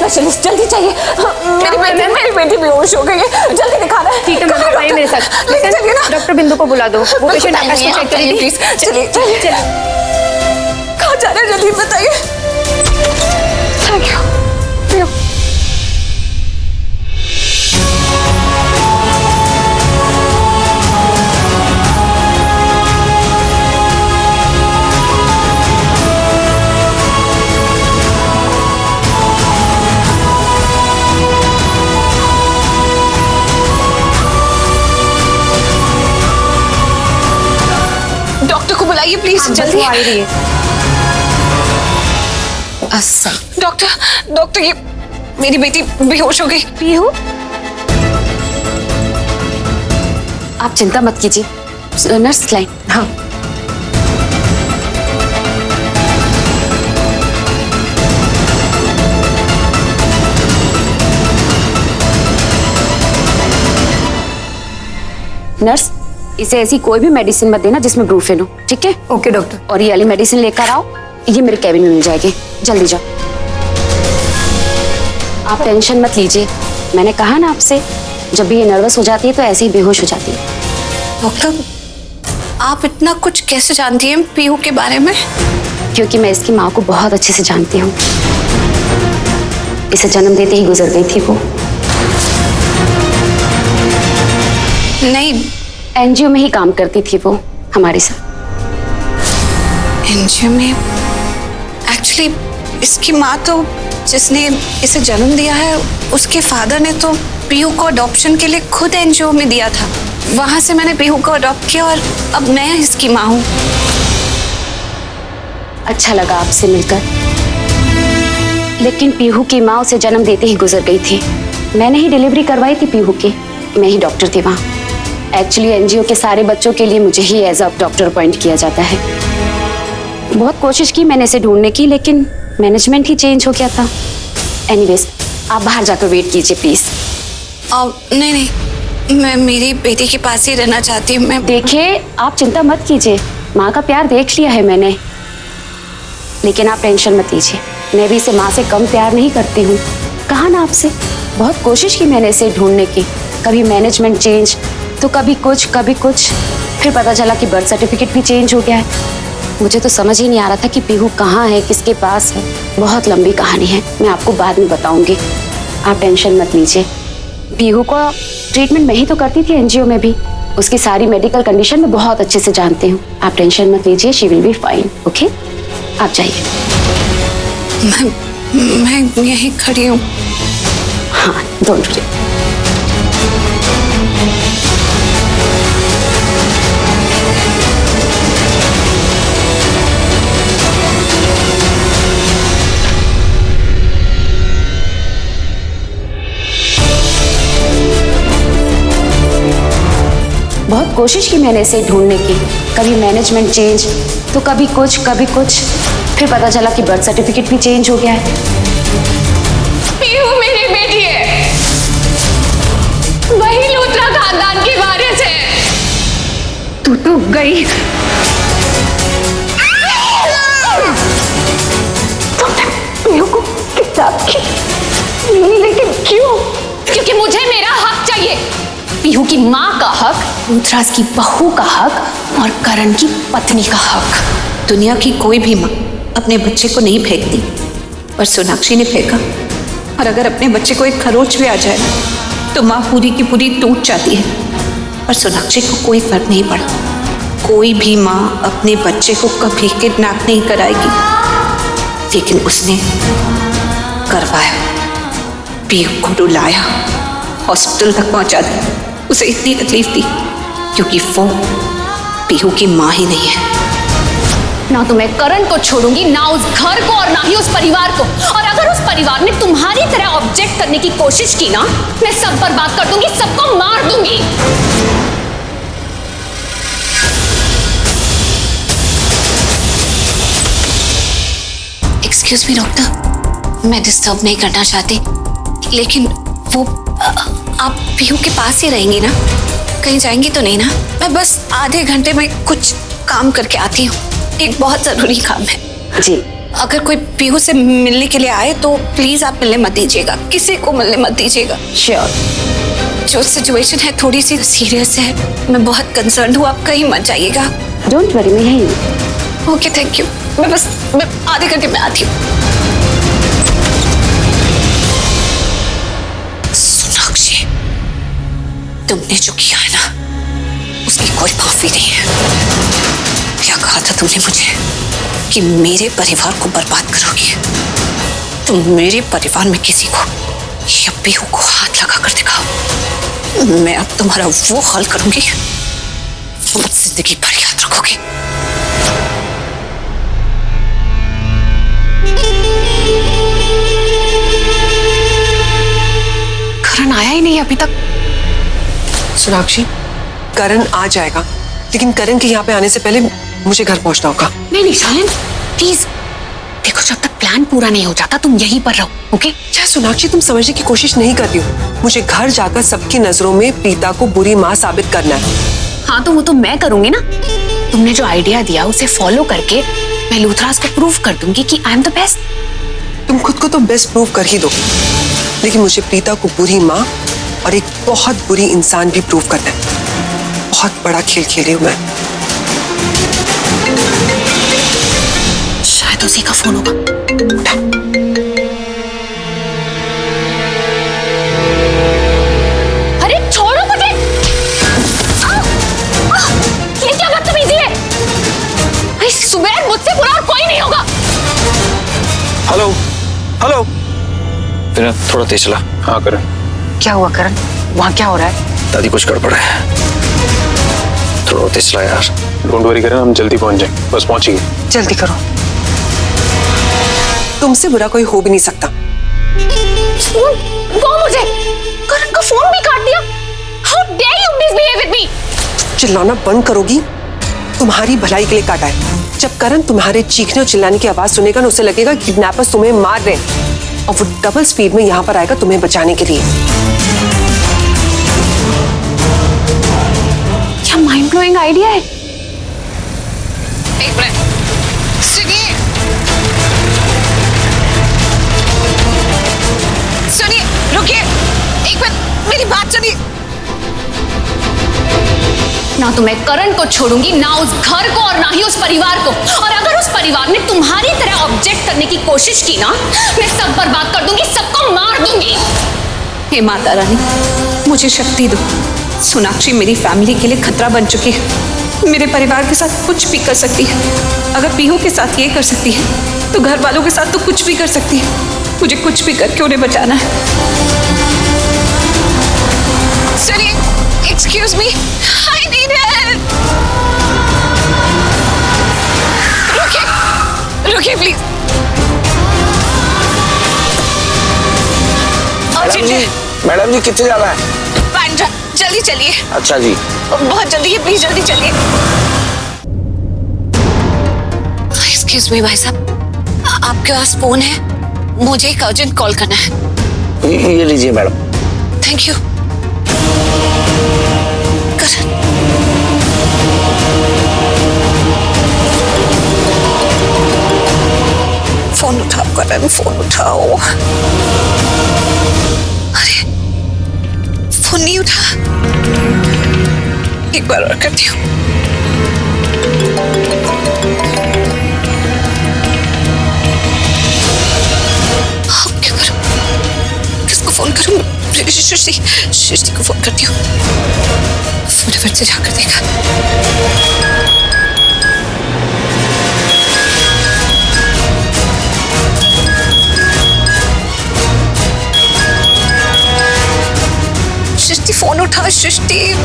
Specialist जल्दी चाहिए। मेरी बेटी बेहोश हो गई है, जल्दी दिखाना है। ठीक है मैम, आइए मेरे साथ। लेकिन चलिए ना। डॉक्टर बिंदु को बुला दो, वो पेशेंट आकाश को चेक करेगी। प्लीज चलिए चलिए। कहाँ जा रहे हैं जल्दी बताइए। Thank you. डॉक्टर को बुलाइए प्लीज जल्दी। आ रही है। डॉक्टर ये मेरी बेटी बेहोश हो गई। पीहू, आप चिंता मत कीजिए, नर्स लाइन। हाँ नर्स, इसे ऐसी कोई भी मेडिसिन मत देना जिसमें ब्रूफेन हो, ठीक है? Okay doctor. और ये वाली मेडिसिन लेकर आओ, ये मेरे कैबिन में मिल जाएगी, जल्दी जाओ। आप टेंशन मत लीजिए, मैंने कहा ना आपसे, जब भी ये नर्वस हो जाती है तो ऐसे ही बेहोश हो जाती है। डॉक्टर आप इतना कुछ कैसे जानती हैं पीहू के बारे में? क्योंकि मैं इसकी माँ को बहुत अच्छे से जानती हूँ। इसे जन्म देते ही गुजर गई थी वो। नहीं, एनजीओ में ही काम करती थी वो हमारे साथ। एनजीओ में? एक्चुअली इसकी माँ तो जिसने इसे जन्म दिया है, उसके फादर ने तो पीहू को अडॉप्शन के लिए खुद एनजीओ में दिया था। वहां से मैंने पीहू को अडॉप्ट किया और अब मैं इसकी माँ हूँ। अच्छा लगा आपसे मिलकर, लेकिन पीहू की माँ उसे जन्म देते ही गुजर गई थी। मैंने ही डिलीवरी करवाई थी पीहू की, मैं ही डॉक्टर थी वहाँ। एक्चुअली एनजीओ के सारे बच्चों के लिए मुझे ही एज अ डॉक्टर अपॉइंट किया जाता है। बहुत कोशिश की मैंने इसे ढूंढने की, लेकिन मैनेजमेंट ही चेंज हो गया था। एनीवेज, आप बाहर जाकर वेट कीजिए प्लीज। नहीं, मैं मेरी बेटी के पास ही रहना चाहती हूँ। मैं देखिए, आप चिंता मत कीजिए, माँ का प्यार देख लिया है मैंने, लेकिन आप टेंशन मत लीजिए, मैं भी इसे माँ से कम प्यार नहीं करती हूँ। कहा ना आपसे, बहुत कोशिश की मैंने इसे ढूंढने की, कभी मैनेजमेंट चेंज तो कभी कुछ, फिर पता चला कि बर्थ सर्टिफिकेट भी चेंज हो गया है। मुझे तो समझ ही नहीं आ रहा था कि पीहू कहाँ है, किसके पास है। बहुत लंबी कहानी है, मैं आपको बाद में बताऊंगी, आप टेंशन मत लीजिए। पीहू को ट्रीटमेंट मैं ही तो करती थी एनजीओ में भी, उसकी सारी मेडिकल कंडीशन मैं बहुत अच्छे से जानती हूँ। आप टेंशन मत लीजिए, she will be fine. Okay, आप जाइए। मैं यहीं खड़ी हूँ। हाँ, डोंट वरी। बहुत कोशिश की मैंने इसे ढूंढने की, कभी मैनेजमेंट चेंज तो कभी कुछ, फिर पता चला कि बर्थ सर्टिफिकेट भी चेंज हो गया है। पीहू मेरी बेटी है, वही लूथरा खानदान की वारिस है। तू तो गई। पीहू को किताब की, लेकिन क्यों? क्योंकि मुझे मेरा हक चाहिए। पीहू की माँ का हक, लूथराज की बहू का हक और करण की पत्नी का हक। दुनिया की कोई भी माँ अपने बच्चे को नहीं फेंकती, पर सोनाक्षी ने फेंका। और अगर अपने बच्चे को एक खरोच भी आ जाए तो माँ पूरी की पूरी टूट जाती है। पर सोनाक्षी को कोई फर्क नहीं पड़ा। कोई भी माँ अपने बच्चे को कभी किडनैप नहीं कराएगी, लेकिन उसने करवाया। पीहू को रुलाया, हॉस्पिटल तक पहुंचा दिया। उसे इतनी तकलीफ दी क्योंकि वो पीहू की माँ ही नहीं है। ना तो मैं करण को छोड़ूंगी, ना उस घर को, और ना ही उस परिवार को। और अगर उस परिवार ने तुम्हारी तरह ऑब्जेक्ट करने की कोशिश की ना, मैं सब बर्बाद कर दूंगी, सबको मार दूंगी। एक्सक्यूज मी डॉक्टर, मैं डिस्टर्ब नहीं करना चाहती, लेकिन वो आप पीहू के पास ही रहेंगी ना? कहीं जाएंगी तो नहीं ना? मैं बस आधे घंटे में कुछ काम करके आती हूँ, एक बहुत जरूरी काम है। जी, अगर कोई पीहू से मिलने के लिए आए तो प्लीज आप मिलने मत दीजिएगा, किसी को मिलने मत दीजिएगा। श्योर। जो सिचुएशन है थोड़ी सी सीरियस है, मैं बहुत कंसर्न हूँ, आप कहीं मत जाइएगा। डोंट वरी, मैं यहीं हूँ। Okay thank you. मैं आधे घंटे में आती हूँ। सोनाक्षी, तुमने जो किया है ना उसकी कोई माफी नहीं है। क्या कहा था तुमने मुझे कि मेरे परिवार को बर्बाद करोगी? तुम मेरे परिवार में किसी को या पीहू को हाथ लगा कर दिखाओ, मैं अब तुम्हारा वो हाल करूंगी, तुम जिंदगी भर याद रखोगे। करण आया ही नहीं अभी तक। सोनाक्षी, करण आ जाएगा, लेकिन करण के यहाँ पे आने से पहले मुझे घर पहुंचना होगा। नहीं शायन प्लीज, देखो जब तक प्लान पूरा नहीं हो जाता तुम यहीं पर रहो, ओके? क्या सोनाक्षी, तुम समझने की कोशिश नहीं कर रही हो। मुझे घर जाकर सबकी नजरों में प्रीता को बुरी माँ साबित करना है। हाँ तो वो तो मैं करूंगी ना। तुमने जो आइडिया दिया उसे फॉलो करके मैं लूथरास को प्रूव कर दूंगी कि आई एम द बेस्ट। तुम खुद को तो बेस्ट प्रूव कर ही दो, लेकिन मुझे प्रीता को बुरी माँ और एक बहुत बुरी इंसान भी प्रूव करना है। बहुत बड़ा खेल खेली हूं मैं। शायद उसी का फोन होगा। अरे छोड़ो मुझे। ये क्या बदतमीजी है? सुबह मुझसे बुरा और कोई नहीं होगा। हेलो हेलो, थोड़ा तेज चला। हाँ करण। क्या हुआ करण? वहाँ क्या हो रहा है? दादी कुछ गड़बड़ है, थोड़ा तेज चला यार। डोंट वरी करण, हम जल्दी पहुंच जाएंगे, बस पहुंचिए। जल्दी करो, तुमसे बुरा कोई हो भी नहीं सकता। वो मुझे करण का फोन भी काट दिया। How dare you misbehave with me? चिल्लाना बंद करोगी? तुम्हारी भलाई के लिए काटा है। जब करण तुम्हारे चीखने और चिल्लाने की आवाज सुनेगा ना, उसे लगेगा किडनैपर्स तुम्हें मार रहे हैं और वो डबल स्पीड में यहाँ पर आएगा तुम्हें बचाने के लिए। क्या माइंड ब्लोइंग आइडिया है। एक मिनट सुनिए, सुनिए, रुकिए एक मिनट, मेरी बात सुनिए। ना तो मैं करण को छोड़ूंगी, ना उस घर को और ना ही उस परिवार को। और अगर उस परिवार ने तुम्हारी तरह ऑब्जेक्ट करने की कोशिश की ना, मैं सब बर्बाद कर दूंगी, सबको मार दूंगी। हे माता रानी, मुझे शक्ति दो। सोनाक्षी मेरी फैमिली के लिए खतरा बन चुकी है। मेरे परिवार के साथ कुछ भी कर सकती है। अगर पीहू के साथ ये कर सकती है तो घर वालों के साथ तो कुछ भी कर सकती है। मुझे कुछ भी करके उन्हें बचाना है। सुनिए, excuse me, I need help. रुकिए रुकिए प्लीज। मैडम जी कितने जाना है? बांद्रा, जल्दी चलिए। अच्छा जी, बहुत जल्दी है, प्लीज जल्दी चलिए। एक्सक्यूज मी भाई साहब, आपके पास फोन है? मुझे एक अर्जेंट कॉल करना है। ये लीजिए madam. Thank you. Karan, phone उठाओ करण, फोन उठाओ। अरे फोन नहीं उठा। एक बार और करती हूँ। अब क्या करूं? किसको फोन करूं? सृष्टि को फोन करती हूँ, फटाफट से जाकर देखा। सृष्टि फोन उठा, सृष्टि।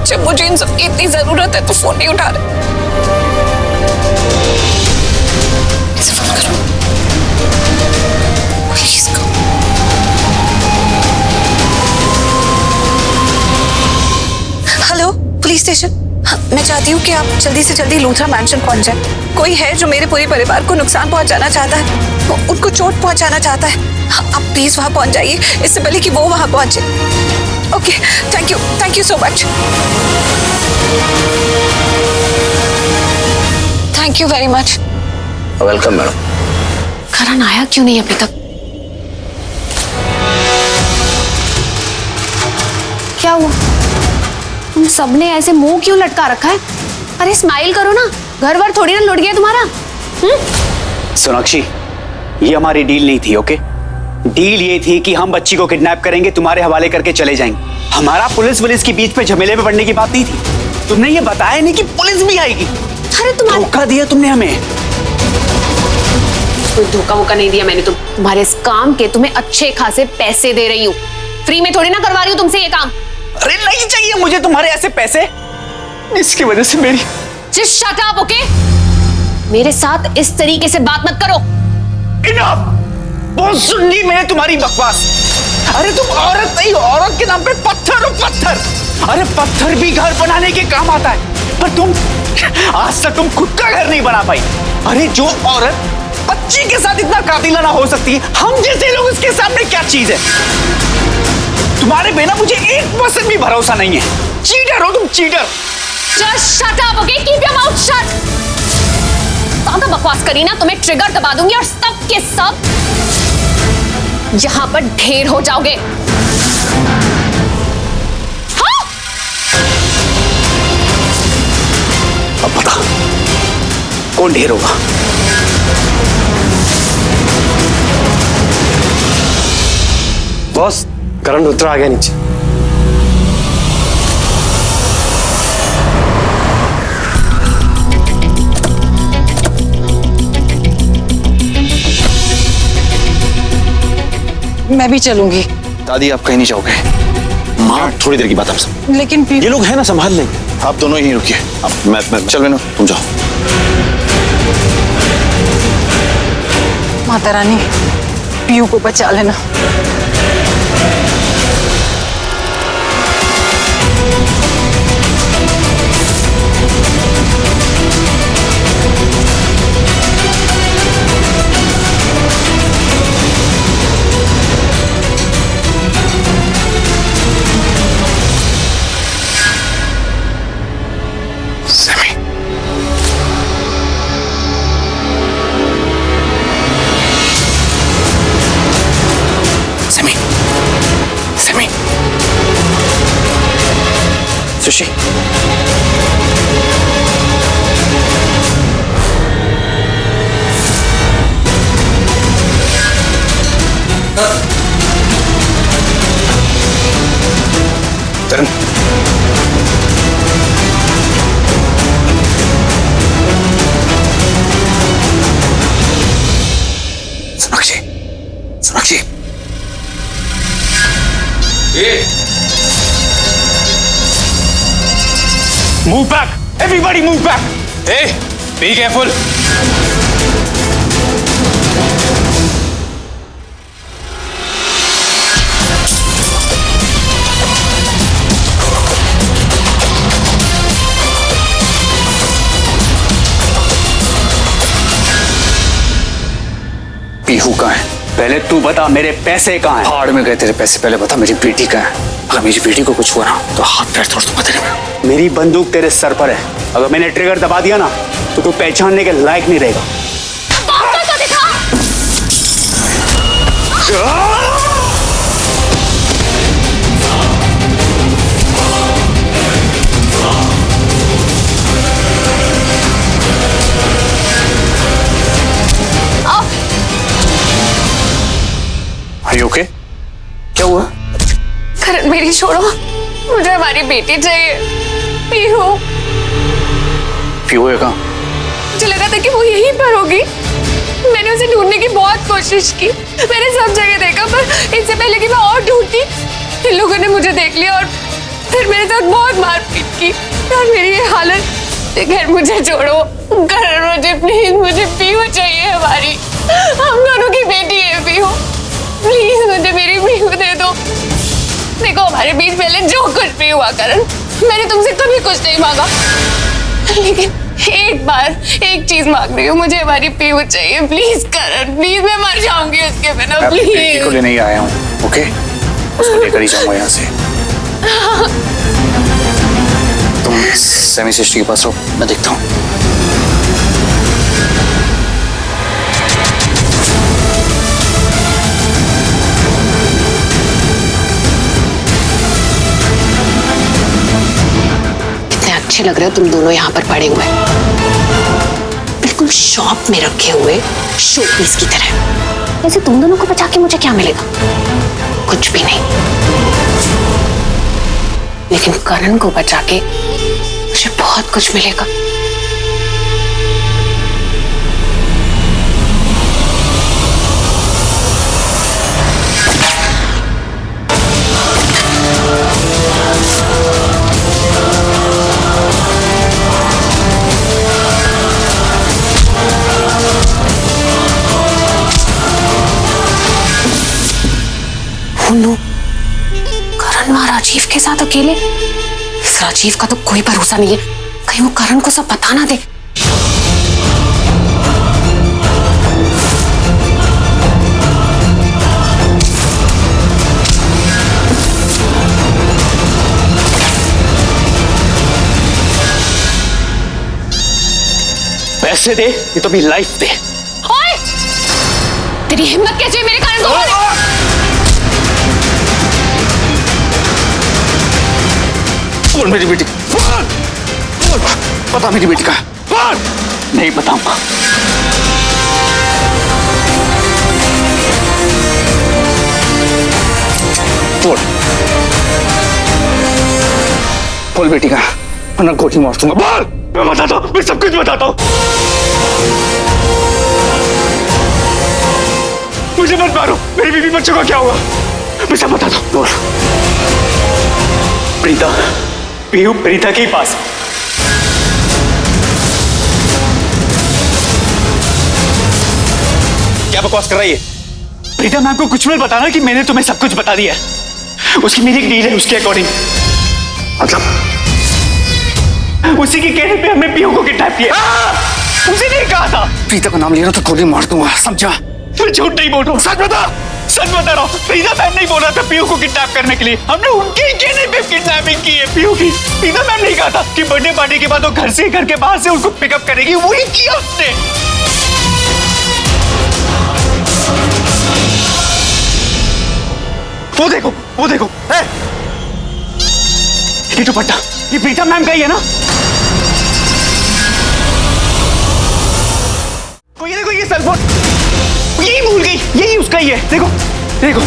जब मुझे इन सबकी इतनी जरूरत है तो फोन नहीं उठा रहे। इसे फोन करो, पुलिस को। Hello police station. हाँ, मैं चाहती हूँ कि आप जल्दी से जल्दी लूथरा मैंशन पहुंच जाए। कोई है जो मेरे पूरे परिवार को नुकसान पहुंचाना चाहता है, उनको चोट पहुंचाना चाहता है। आप प्लीज वहां पहुंच जाइए इससे पहले कि वो वहां पहुंचे। Okay, thank you so much. Thank you very much. Welcome madam. Karan आया क्यों नहीं अभी तक? क्या हुआ? तुम सबने ऐसे मुंह क्यों लटका रखा है? अरे स्माइल करो ना, घर वर थोड़ी ना लुट गया तुम्हारा। सोनाक्षी, ये हमारी डील नहीं थी, ओके? डील ये थी कि हम बच्ची को किडनैप करेंगे, तुम्हारे हवाले करके चले जाएंगे। हमारा पुलिस के बीच में झमेले में पड़ने की बात नहीं थी। तुमने ये बताया नहीं कि पुलिस भी आएगी। अरे तुम्हारे धोखा दिया तुमने हमें। कोई धोखा वोखा नहीं दिया मैंने। तुम्हारे इस काम के तुम्हें अच्छे खासे पैसे दे रही हूँ, फ्री में थोड़ी ना करवा रही हूँ तुमसे ये काम। अरे नहीं चाहिए मुझे तुम्हारे ऐसे पैसे, इसकी वजह से मेरी। Just shut up, okay? मेरे साथ इस तरीके से बात मत करो। इनफ! बहुत सुन ली मैंने तुम्हारी बकवास। अरे तुम औरत नहीं, औरत के नाम पे पत्थर हो पत्थर। अरे पत्थर भी घर बनाने के काम आता है, पर तुम आज तक तुम खुद का घर नहीं बना पाई। अरे जो औरत बच्ची के साथ इतना कातिलाना हो सकती है, हम जैसे लोग इसके सामने क्या चीज है? तुम्हारे बिना मुझे 1% भी भरोसा नहीं है। चीटर हो तुम, cheater. Just shut up, okay? Keep your mouth shut. ज्यादा बकवास करी ना, तुम्हें ट्रिगर दबा दूंगी और सब के सब यहाँ पर ढेर हो जाओगे। हाँ? अब बता कौन ढेर होगा? बॉस, करण रुद्र आ गया नीचे। मैं भी चलूंगी। दादी आप कहीं नहीं जाओगे। माँ थोड़ी देर की बात आपसे। लेकिन ये लोग हैं ना, संभाल लेंगे। आप दोनों ही रुकिए। अब मैं चल मैनू, तुम जाओ। माता रानी, पीयू को बचा लेना। Sushi, Karan, Sonakshi, Sonakshi, Move back! Everybody move back! Hey, be careful! Pihu कहाँ है? पहले तू बता मेरे पैसे कहाँ हैं? भाड़ में गए तेरे पैसे। पहले बता मेरी बेटी कहाँ है? अगर मेरी बेटी को कुछ हुआ ना तो हाथ पैर तोड़ दूंगा तेरे में। मेरी बंदूक तेरे सर पर है। अगर मैंने ट्रिगर दबा दिया ना तो तू पहचानने के लायक नहीं रहेगा। Are you okay? क्या हुआ? करण मेरी छोड़ो, मुझे हमारी बेटी चाहिए। पीहू। पीहू है कहाँ? मुझे लगा था कि वो यहीं पर होगी। मैंने उसे ढूंढने की बहुत कोशिश की, मैंने सब जगह देखा, पर इससे पहले कि मैं और ढूंढती, इन लोगों ने मुझे देख लिया और फिर मेरे साथ बहुत मारपीट की। और मेरी ये हालत, घर मुझे छोड़ो, करण मुझे प्लीज, मुझे पीहू चाहिए हमारी। हम दोनों की बेटी है पीहू, प्लीज मुझे मेरी पीहू दे दो। देखो हमारे बीच पहले जो कुछ भी हुआ करण, मैंने तुमसे कभी कुछ नहीं मांगा, लेकिन एक बार एक चीज मांग रही हूँ, मुझे हमारी पीहू चाहिए। प्लीज करण, प्लीज, मैं मर जाऊंगी उसके बिना। बेटी को लेने ही आया हूँ, ओके? उसको लेकर ही जाऊंगा यहाँ से। तुम सेमी सिस्टर के पास रहो, मैं देखता हूँ। अच्छे लग रहे हो तुम दोनों यहाँ पर पड़े हुए, बिल्कुल शॉप में रखे हुए शो पीस की तरह। वैसे तुम दोनों को बचा के मुझे क्या मिलेगा? कुछ भी नहीं, लेकिन करण को बचा के मुझे बहुत कुछ मिलेगा। करण वहां राजीव के साथ अकेले। इस राजीव का तो कोई भरोसा नहीं है, कहीं वो करण को सब बता ना दे। पैसे दे, ये तो भी लाइफ दे। ओए! तेरी हिम्मत कैसे है मेरे करण को? बोल मेरी बेटी, बोल, बोल, पता मेरी बेटी का, बोल। नहीं बताऊंगा। बोल, बोल बेटी का, वरना गोली मार दूंगा। बोल, मैं बताता हूँ, मैं सब कुछ बताता हूँ। मुझे मत मारो, मेरी बीवी बच्चों का क्या हुआ, मैं सब बताता हूँ। बोल। प्रीता, पीहू प्रीता के पास। क्या बकवास कर रही है? प्रीता मैम को कुछ मत बताना कि मैंने तुम्हें सब कुछ बता दिया है। उसकी मेरी एक डील है, उसके अकॉर्डिंग। मतलब उसी के कहने पे हमने पीहू को किडनैप किया। उसी ने कहा था प्रीता का नाम लिया तो गोली मार दूंगा, समझा? मैं झूठ नहीं बोल रहा हूँ, सच बता, सच बता रहा हूँ। प्रीता मैम नहीं बोल रहा था पीहू को किडनैप करने के लिए, हमने उनके कहने पे किडनैपिंग की है पीहू की। प्रीता मैम नहीं कहा था कि बर्थडे पार्टी के बाद वो घर से घर के बाहर से उसको पिकअप करेगी, वही किया उसने। वो देखो, वो देखो, ये दुपट्टा, ये प्रीता मैम का ही है ना? ये देखो, ये सेलफोन, यही भूल गई, यही उसका ही है। देखो, देखो,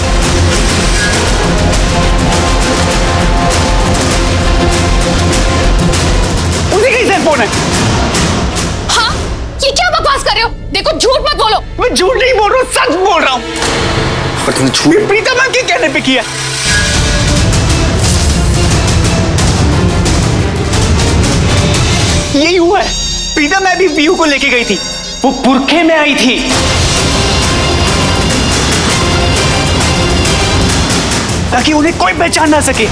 उसी का ही सेलफोन है। हाँ, ये क्या बकवास कर रहे हो? देखो, झूठ मत बोलो। मैं झूठ नहीं बोल रहा हूँ, सच बोल रहा हूँ। पर तुमने झूठ प्रीता मैम के कहने पे किया। यही हुआ है। प्रीता मैम भी पीहू को लेके गई थी, वो बुरखे में आई थी। ताकि उन्हें कोई पहचान ना सके।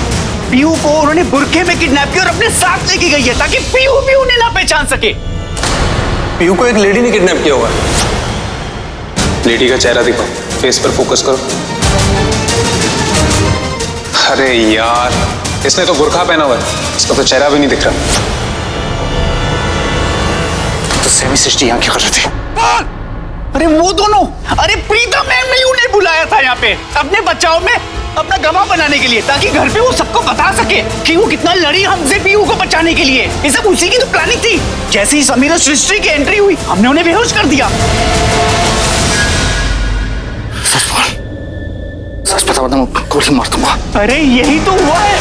पीहू को उन्होंने बुरखे में किडनैप किया और अपने साथ लेके गई है ताकि पीहू भी उन्हें ना पहचान सके। पीहू को एक लेडी ने किडनैप किया होगा। लेडी का चेहरा दिखाओ, फेस पर फोकस करो। अरे यार, इसने तो बुरखा पहना हुआ है, इसका तो चेहरा भी नहीं दिख रहा। तो सेमी सृष्टि यहाँ क्यों कर रहे थे? अरे वो दोनों, अरे प्रीता मैम ने उन्हें बुलाया था यहाँ पे अपने बचाव में अपना गवाह बनाने के लिए, ताकि घर पे वो सबको बता सके कि वो कितना लड़ी हमसे पीहू को बचाने के लिए। ये सब उसी की तो प्लानिंग थी। जैसे ही समीर और सृष्टि की एंट्री हुई, हमने उन्हें बेहोश कर दिया। सच बोल, सच बता, वरना मैं गोली मार दूंगा। अरे यही तो हुआ है।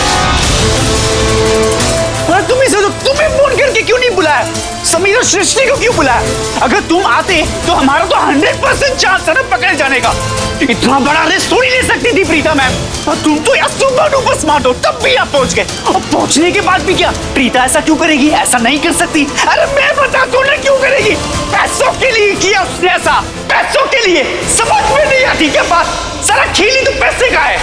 तुम्हें फोन करके क्यों नहीं बुलाया? समीर और सृष्टि को क्यों बुलाया? अगर तुम आते तो हमारा तो 100% चांस है ना पकड़े जाने का। इतना बड़ा रिस्क थोड़ी ले सकती थी प्रीता मैम। और तुम तो यार सुपर डुपर स्मार्ट हो, तब भी आप पहुंच गए। और पहुंचने के बाद भी क्या प्रीता ऐसा क्यों करेगी? ऐसा नहीं कर सकती। अरे मैं बताता हूं ना क्यों करेगी। पैसों के लिए किया उसने ऐसा, पैसों के लिए। समझ में नहीं आती क्या बात? सारा खेल ही तो पैसे का है।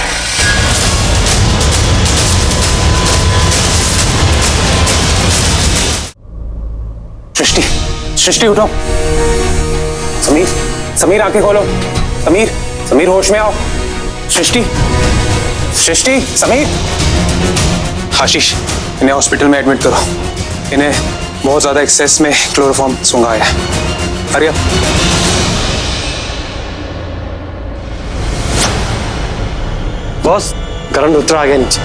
सृष्टि, सृष्टि उठो। समीर, समीर आंखें खोलो। समीर, समीर होश में आओ। सृष्टि, सृष्टि, समीर। आशीष, इन्हें हॉस्पिटल में एडमिट करो। इन्हें बहुत ज्यादा एक्सेस में क्लोरोफॉर्म सूंघा आया है। Hurry up. बॉस, करण रुद्र आ गया नीचे।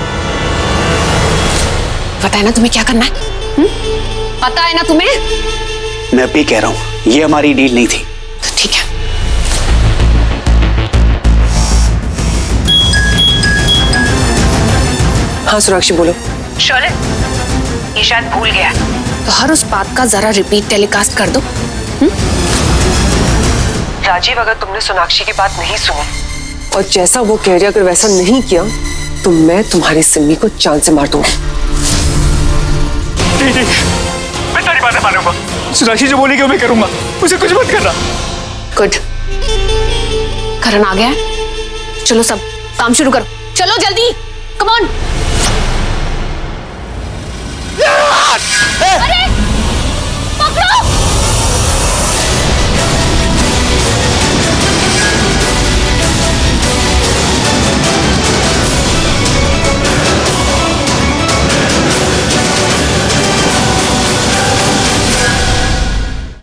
बताया ना तुम्हें क्या करना है। पता है ना तुम्हें? मैं भी कह रहा हूं ये हमारी डील नहीं थी। तो ठीक है। हाँ सोनाक्षी बोलो। शोले, ये शायद भूल गया तो हर उस बात का जरा रिपीट टेलीकास्ट कर दो। राजीव, अगर तुमने सोनाक्षी की बात नहीं सुनी और जैसा वो कह रही है अगर वैसा नहीं किया तो मैं तुम्हारी सिमी को जान से मार दूंगी। नहीं, मैं तेरी बात मानूंगा। सोनाक्षी जो बोलेगी मैं करूंगा, उसे कुछ मत करना। गुड। करण आ गया है, चलो सब काम शुरू करो, चलो जल्दी, कम ऑन।